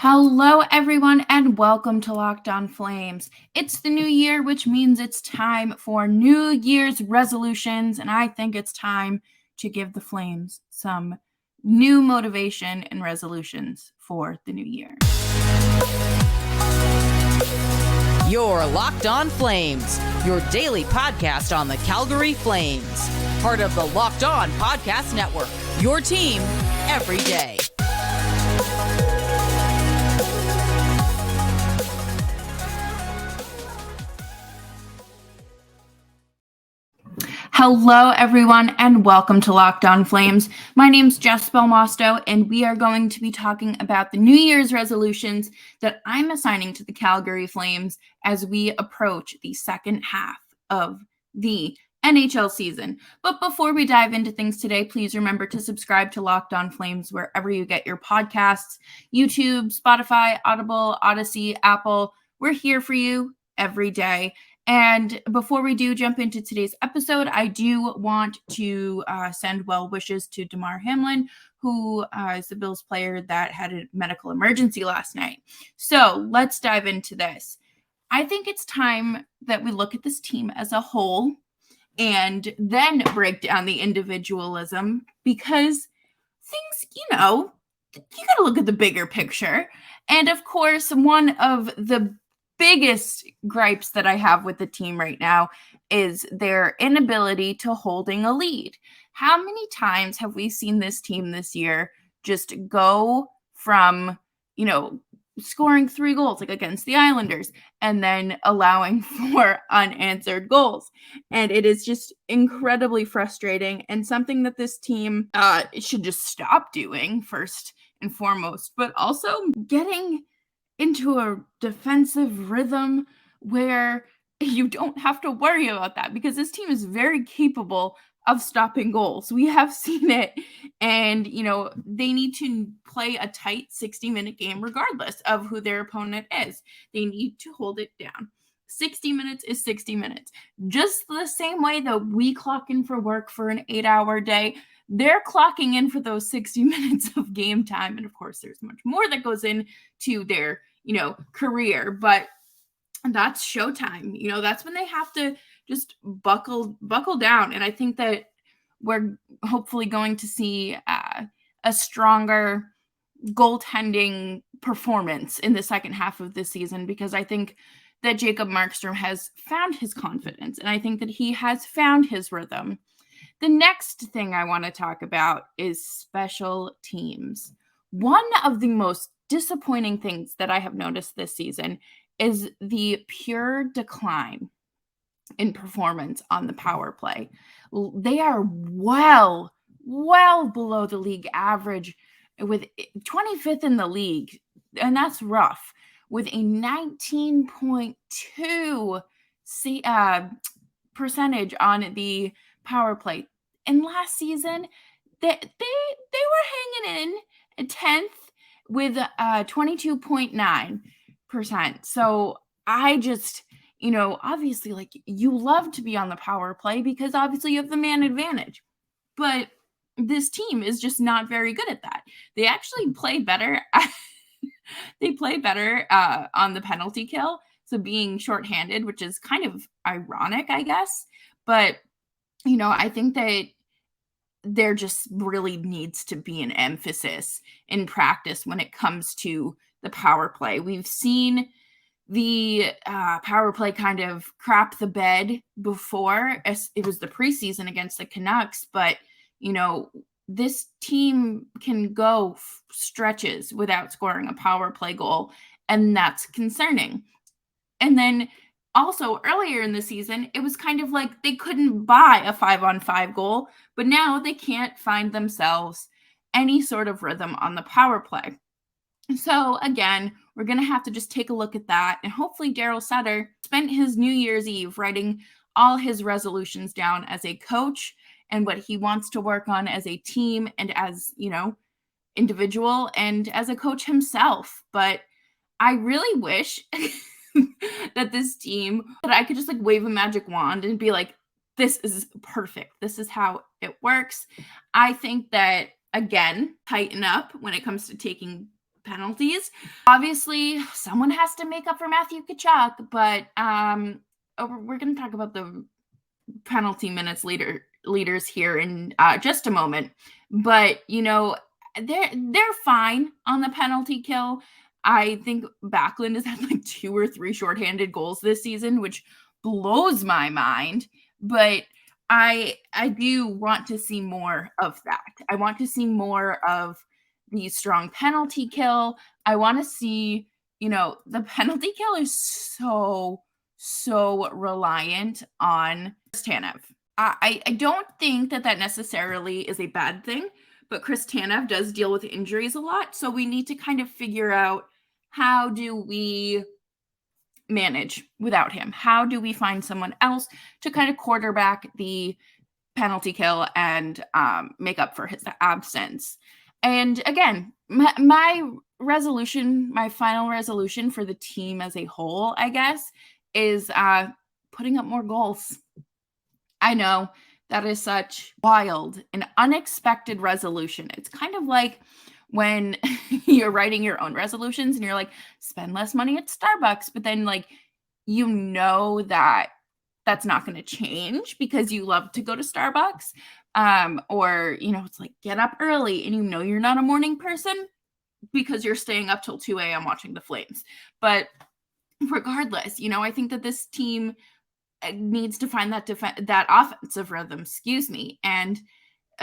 Hello, everyone, and welcome to Locked On Flames. It's the new year, which means it's time for New Year's resolutions, and I think it's time to give the Flames some new motivation and resolutions for the new year. You're Locked On Flames, your daily podcast on the Calgary Flames. Part of the Locked On Podcast Network, your team every day. Hello, everyone, and welcome to Locked On Flames. My name's Jess Belmosto, and we are going to be talking about the New Year's resolutions that I'm assigning to the Calgary Flames as we approach the second half of the NHL season. But before we dive into things today, please remember to subscribe to Locked On Flames wherever you get your podcasts, YouTube, Spotify, Audible, Odyssey, Apple. We're here for you every day. And before we do jump into today's episode, I do want to send well wishes to Damar Hamlin, who is the Bills player that had a medical emergency last night. So let's dive into this. I think it's time that we look at this team as a whole and then break down the individualism, because things, you got to look at the bigger picture. And of course, one of the biggest gripes that I have with the team right now is their inability to holding a lead. How many times have we seen this team this year just go from, scoring 3 goals like against the Islanders and then allowing 4 unanswered goals? And it is just incredibly frustrating and something that this team should just stop doing first and foremost, but also getting into a defensive rhythm where you don't have to worry about that, because this team is very capable of stopping goals. We have seen it, and they need to play a tight 60-minute game regardless of who their opponent is. They need to hold it down. 60 minutes is 60 minutes. Just the same way that we clock in for work for an 8-hour day, they're clocking in for those 60 minutes of game time. And of course, there's much more that goes into their career, but that's showtime. That's when they have to just buckle down. And I think that we're hopefully going to see a stronger goaltending performance in the second half of this season, because I think that Jacob Markstrom has found his confidence, and I think that he has found his rhythm. The next thing I want to talk about is special teams. One of the most disappointing things that I have noticed this season is the pure decline in performance on the power play. They are well below the league average, with 25th in the league, and that's rough, with a 19.2 percentage on the power play. And last season, they were hanging in at 10th with 22.9%. So I just, obviously, you love to be on the power play because obviously you have the man advantage. But this team is just not very good at that. They actually play better. They play better on the penalty kill. So being shorthanded, which is kind of ironic, I guess. But, I think that there just really needs to be an emphasis in practice when it comes to the power play. We've seen the power play kind of crap the bed before. It was the preseason against the Canucks, but, this team can go stretches without scoring a power play goal, and that's concerning. And then also earlier in the season, it was kind of like they couldn't buy a 5-on-5 goal, but now they can't find themselves any sort of rhythm on the power play. So again, we're going to have to just take a look at that. And hopefully Darryl Sutter spent his New Year's Eve writing all his resolutions down as a coach and what he wants to work on as a team and as, individual and as a coach himself. But I really wish that this team, that I could just wave a magic wand and be like, this is perfect. This is how it works. I think that, again, tighten up when it comes to taking penalties. Obviously, someone has to make up for Matthew Tkachuk, but we're going to talk about the penalty minutes leaders here in just a moment. But, they're fine on the penalty kill. I think Backlund has had like 2 or 3 shorthanded goals this season, which blows my mind. But I do want to see more of that. I want to see more of the strong penalty kill. I want to see, the penalty kill is so reliant on Tanev. I don't think that necessarily is a bad thing, but Chris Tanev does deal with injuries a lot. So we need to kind of figure out, how do we manage without him? How do we find someone else to kind of quarterback the penalty kill and make up for his absence? And again, my final resolution for the team as a whole, I guess, is putting up more goals. I know that is such wild and unexpected resolution. It's kind of like when you're writing your own resolutions and you're like, spend less money at Starbucks, but then that that's not going to change because you love to go to Starbucks. Or, it's like, get up early and you're not a morning person because you're staying up till 2 a.m. watching the Flames. But regardless, I think that this team needs to find that offensive rhythm, and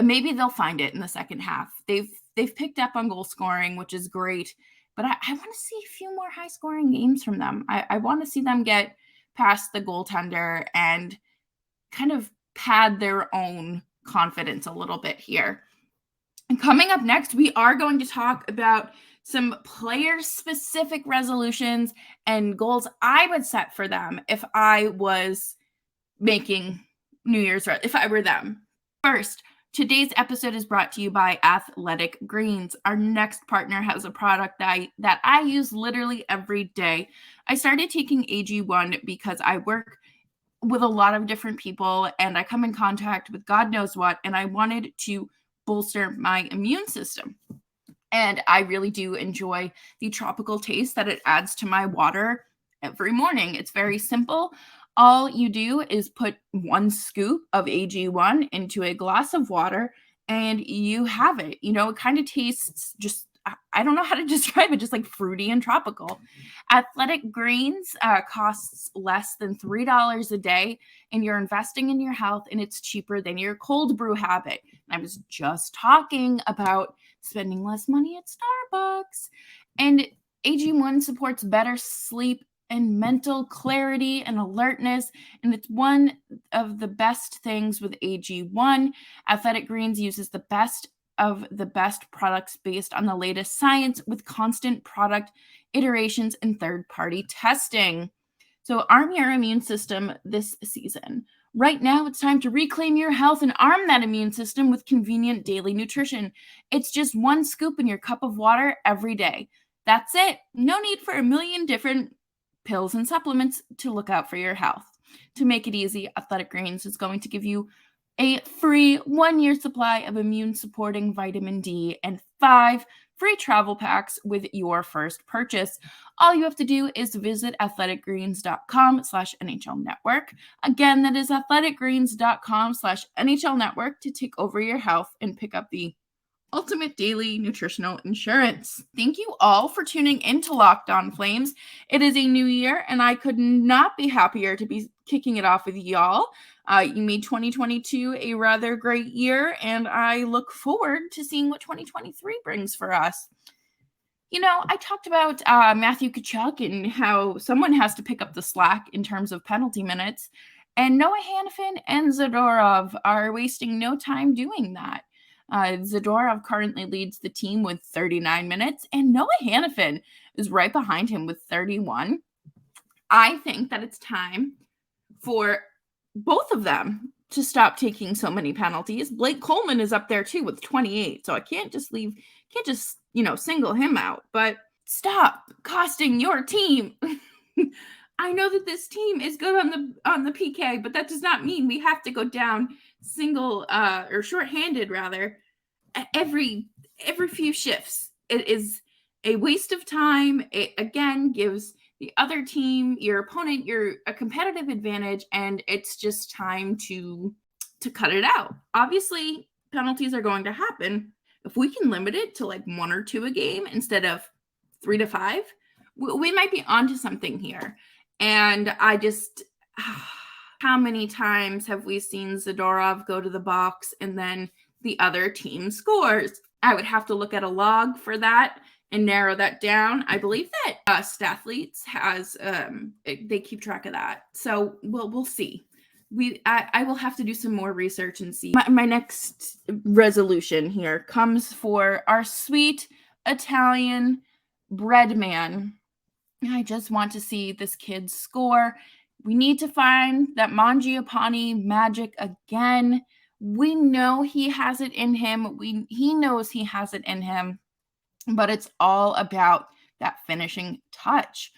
maybe they'll find it in the second half. They've picked up on goal scoring, which is great, but I want to see a few more high scoring games from them. I want to see them get past the goaltender and kind of pad their own confidence a little bit here. And coming up next, we are going to talk about some player-specific resolutions and goals I would set for them if I was making New Year's, if I were them. First, today's episode is brought to you by Athletic Greens. Our next partner has a product that I use literally every day. I started taking AG1 because I work with a lot of different people and I come in contact with God knows what, and I wanted to bolster my immune system. And I really do enjoy the tropical taste that it adds to my water every morning. It's very simple. All you do is put 1 scoop of AG1 into a glass of water and you have it. It kind of tastes just, I don't know how to describe it, just like fruity and tropical. Athletic Greens costs less than $3 a day, and you're investing in your health, and it's cheaper than your cold brew habit. And I was just talking about spending less money at Starbucks. And AG1 supports better sleep and mental clarity and alertness, and it's one of the best things with AG1. Athletic Greens uses the best of the best products based on the latest science with constant product iterations and third-party testing. So arm your immune system this season. Right now, it's time to reclaim your health and arm that immune system with convenient daily nutrition. It's just 1 scoop in your cup of water every day. That's it. No need for a million different pills and supplements to look out for your health. To make it easy, Athletic Greens is going to give you a free 1-year supply of immune-supporting vitamin D and 5 free travel packs with your first purchase. All you have to do is visit athleticgreens.com/NHL Network. Again, that is athleticgreens.com/NHL Network to take over your health and pick up the ultimate daily nutritional insurance. Thank you all for tuning into Locked On Flames. It is a new year, and I could not be happier to be kicking it off with y'all. You made 2022 a rather great year, and I look forward to seeing what 2023 brings for us. I talked about Matthew Tkachuk and how someone has to pick up the slack in terms of penalty minutes, and Noah Hanifin and Zadorov are wasting no time doing that. Zadorov currently leads the team with 39 minutes, and Noah Hanifin is right behind him with 31. I think that it's time for both of them to stop taking so many penalties. Blake Coleman is up there too with 28, so I can't just single him out, but stop costing your team. I know that this team is good on the PK, but that does not mean we have to go down single or shorthanded rather every few shifts. It a waste of time. It again gives the other team, your opponent, a competitive advantage, and it's just time to cut it out. Obviously, penalties are going to happen. If we can limit it to like 1 or 2 a game instead of 3 to 5, we might be onto something here. And I just, how many times have we seen Zadorov go to the box and then the other team scores? I would have to look at a log for that and narrow that down. I believe that Stathletes has, they keep track of that. So we'll see. I will have to do some more research and see. My next resolution here comes for our sweet Italian bread man. I just want to see this kid score. We need to find that Mangiapane magic again. We know he has it in him. He knows he has it in him, but it's all about that finishing touch.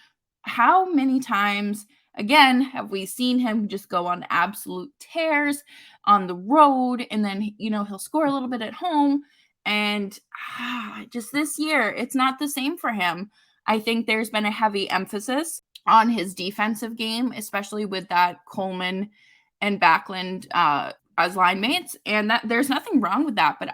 How many times, again, have we seen him just go on absolute tears on the road, and then, he'll score a little bit at home, and just this year, it's not the same for him. I think there's been a heavy emphasis on his defensive game, especially with that Coleman and Backlund as line mates, and that there's nothing wrong with that, but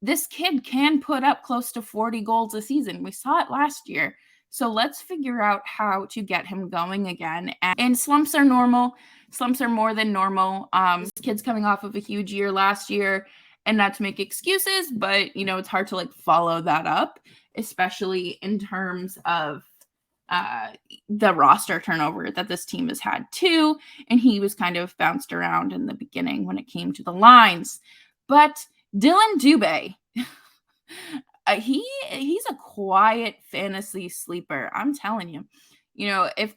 this kid can put up close to 40 goals a season. We saw it last year. So let's figure out how to get him going again. And slumps are normal. Slumps are more than normal. This kid's coming off of a huge year last year, and not to make excuses, but, it's hard to follow that up, especially in terms of the roster turnover that this team has had too. And he was kind of bounced around in the beginning when it came to the lines. But Dylan Dubé, he's a quiet fantasy sleeper. I'm telling you, if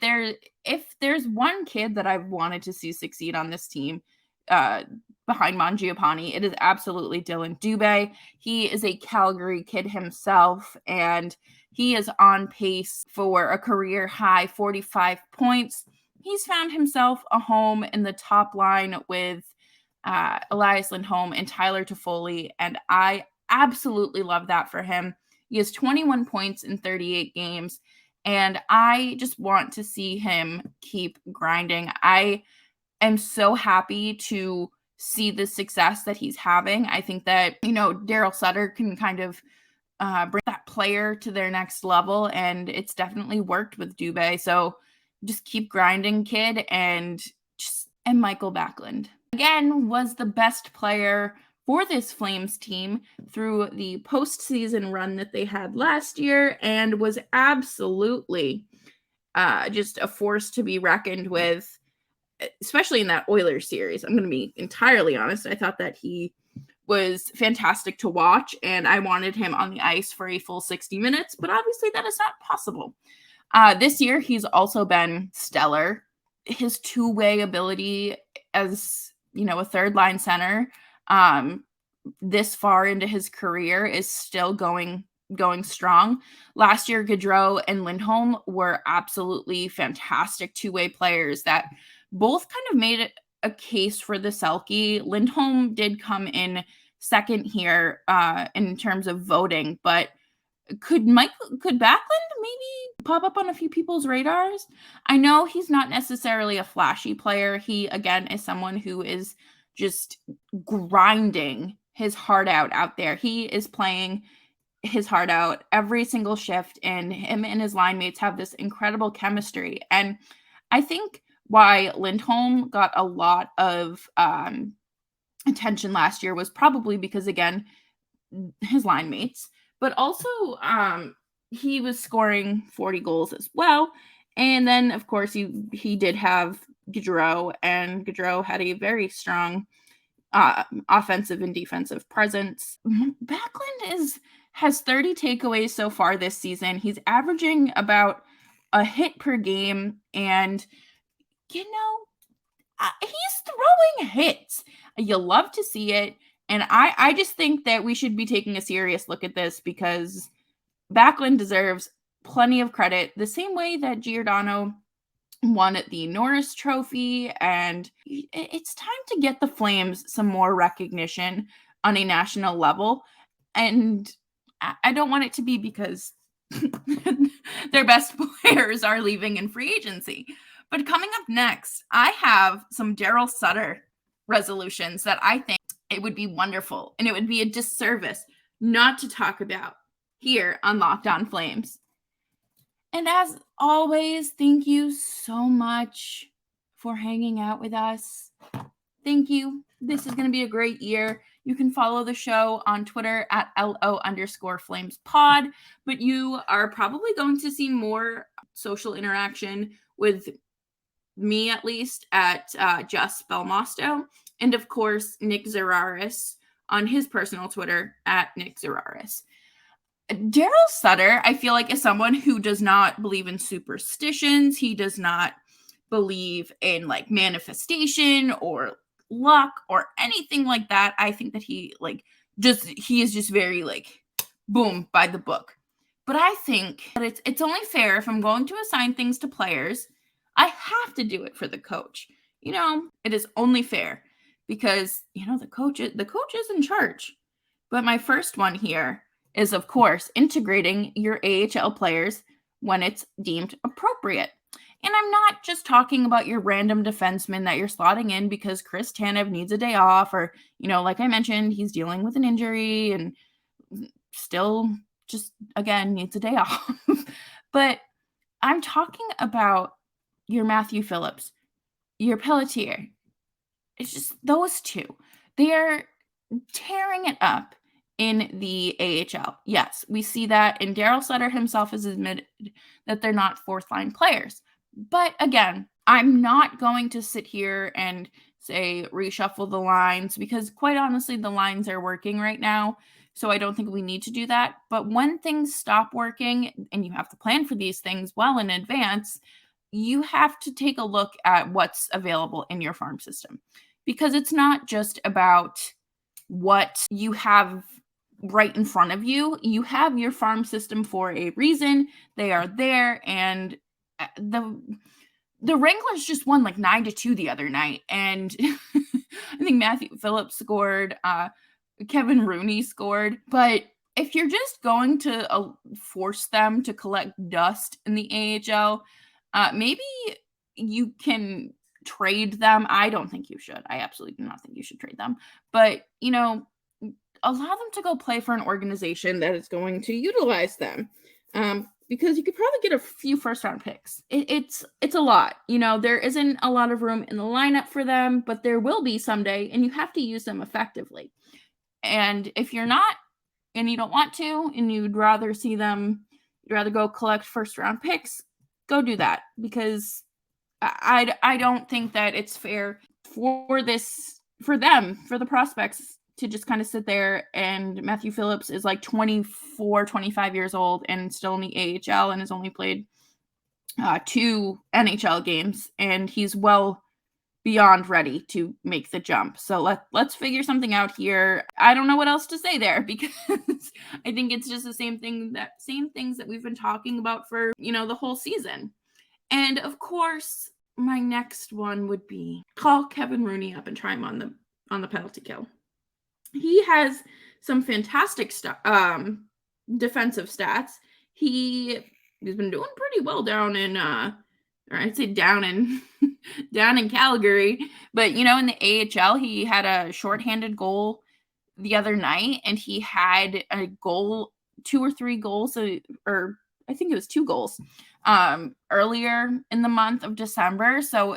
there's one kid that I've wanted to see succeed on this team, behind Mangiapane, it is absolutely Dylan Dubé. He is a Calgary kid himself, and he is on pace for a career high 45 points. He's found himself a home in the top line with Elias Lindholm and Tyler Toffoli, and I absolutely love that for him. He has 21 points in 38 games, and I just want to see him keep grinding. I am so happy to see the success that he's having. I think that, Darryl Sutter can kind of bring that player to their next level, and it's definitely worked with Dubé. So just keep grinding, kid, and Michael Backlund again was the best player for this Flames team through the postseason run that they had last year, and was absolutely just a force to be reckoned with, especially in that Oilers series. I'm going to be entirely honest. I thought that he was fantastic to watch, and I wanted him on the ice for a full 60 minutes, but obviously that is not possible. This year, he's also been stellar. His two-way ability as, a third-line center this far into his career is still going strong. Last year, Gaudreau and Lindholm were absolutely fantastic two-way players that both kind of made it a case for the Selke. Lindholm did come in second here in terms of voting, but could Backlund maybe pop up on a few people's radars? I know he's not necessarily a flashy player. He, again, is someone who is just grinding his heart out there. He is playing his heart out every single shift, and him and his line mates have this incredible chemistry. And I think why Lindholm got a lot of attention last year was probably because, again, his line mates, but also he was scoring 40 goals as well. And then, of course, he did have Gaudreau, and Gaudreau had a very strong offensive and defensive presence. Backlund has 30 takeaways so far this season. He's averaging about a hit per game, and he's throwing hits. You love to see it. And I just think that we should be taking a serious look at this, because Backlund deserves plenty of credit, the same way that Giordano won the Norris Trophy. And it's time to get the Flames some more recognition on a national level. And I don't want it to be because their best players are leaving in free agency. But coming up next, I have some Darryl Sutter resolutions that I think it would be wonderful and it would be a disservice not to talk about here on Locked On Flames. And as always, thank you so much for hanging out with us. Thank you. This is going to be a great year. You can follow the show on Twitter at LO_FlamesPod, but you are probably going to see more social interaction with me, at least, at Jess Belmosto, and of course, Nick Zararis on his personal Twitter at Nick Zararis. Darryl Sutter, I feel like, is someone who does not believe in superstitions. He does not believe in like manifestation or luck or anything like that. I think that he is just very like boom by the book. But I think that it's only fair if I'm going to assign things to players, I have to do it for the coach. It is only fair because the coach is in charge. But my first one here is, of course, integrating your AHL players when it's deemed appropriate. And I'm not just talking about your random defenseman that you're slotting in because Chris Tanev needs a day off or, like I mentioned, he's dealing with an injury and still just, again, needs a day off. But I'm talking about your Matthew Phillips, your Pelletier. It's just those two. They are tearing it up in the AHL. Yes, we see that, and Darryl Sutter himself has admitted that they're not fourth-line players. But again, I'm not going to sit here and say reshuffle the lines because quite honestly, the lines are working right now. So I don't think we need to do that. But when things stop working and you have to plan for these things well in advance, you have to take a look at what's available in your farm system because it's not just about what you have right in front of you. You have your farm system for a reason. They are there, and the Wranglers just won like 9-2 the other night, and I think Matthew Phillips scored, Kevin Rooney scored. But if you're just going to force them to collect dust in the AHL, maybe you can trade them. I don't think you should. I absolutely do not think you should trade them. But, allow them to go play for an organization that is going to utilize them. Because you could probably get a few first-round picks. It's a lot. There isn't a lot of room in the lineup for them, but there will be someday, and you have to use them effectively. And if you're not, and you don't want to, and you'd rather go collect first-round picks, go do that. Because I don't think that it's fair for the prospects to just kind of sit there, and Matthew Phillips is like 24, 25 years old and still in the AHL and has only played 2 NHL games, and he's well beyond ready to make the jump. So let's figure something out here. I don't know what else to say there because I think it's just the same things that we've been talking about for, the whole season. And of course, my next one would be call Kevin Rooney up and try him on the penalty kill. He has some fantastic defensive stats. He's been doing pretty well down in Calgary, but in the AHL he had a shorthanded goal the other night, and he had a goal, 2 or 3 goals, or I think it was 2 goals earlier in the month of December. So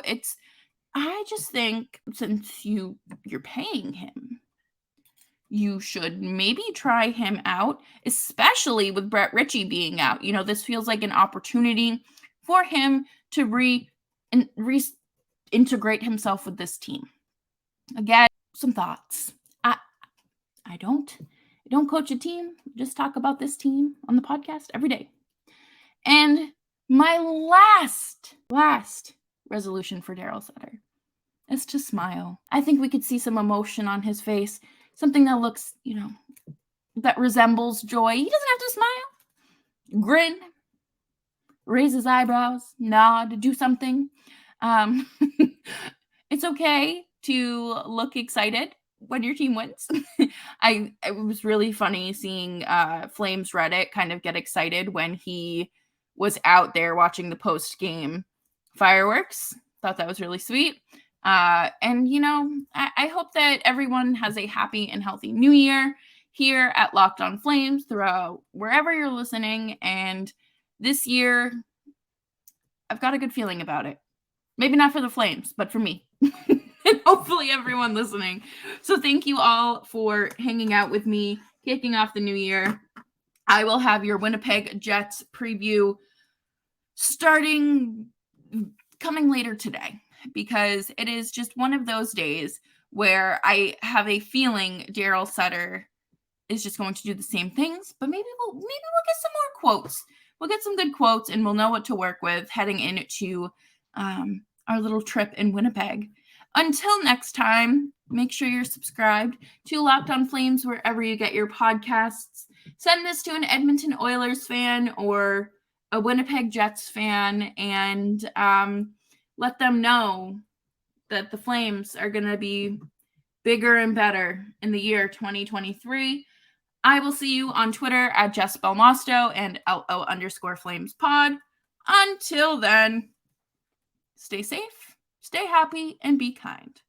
I just think since you're paying him, you should maybe try him out, especially with Brett Ritchie being out. This feels like an opportunity for him to reintegrate himself with this team. Again, some thoughts. I don't coach a team, just talk about this team on the podcast every day. And my last resolution for Darryl Sutter is to smile. I think we could see some emotion on his face. Something that looks, that resembles joy. He doesn't have to smile. Grin. Raise his eyebrows. Nod. Do something. It's okay to look excited. when your team wins. It was really funny seeing Flames Reddit kind of get excited when he was out there watching the post-game fireworks. Thought that was really sweet. And, you know, I hope that everyone has a happy and healthy new year here at Locked On Flames throughout wherever you're listening. And this year, I've got a good feeling about it. Maybe not for the Flames, but for me. And hopefully everyone listening. So thank you all for hanging out with me, kicking off the new year. I will have your Winnipeg Jets preview coming later today, because it is just one of those days where I have a feeling Darryl Sutter is just going to do the same things, but maybe we'll get some more quotes. We'll get some good quotes, and we'll know what to work with heading into our little trip in Winnipeg. Until next time, make sure you're subscribed to Locked On Flames wherever you get your podcasts. Send this to an Edmonton Oilers fan or a Winnipeg Jets fan, and let them know that the Flames are going to be bigger and better in the year 2023. I will see you on Twitter at Jess Belmosto and LO_FlamesPod. Until then, stay safe, stay happy, and be kind.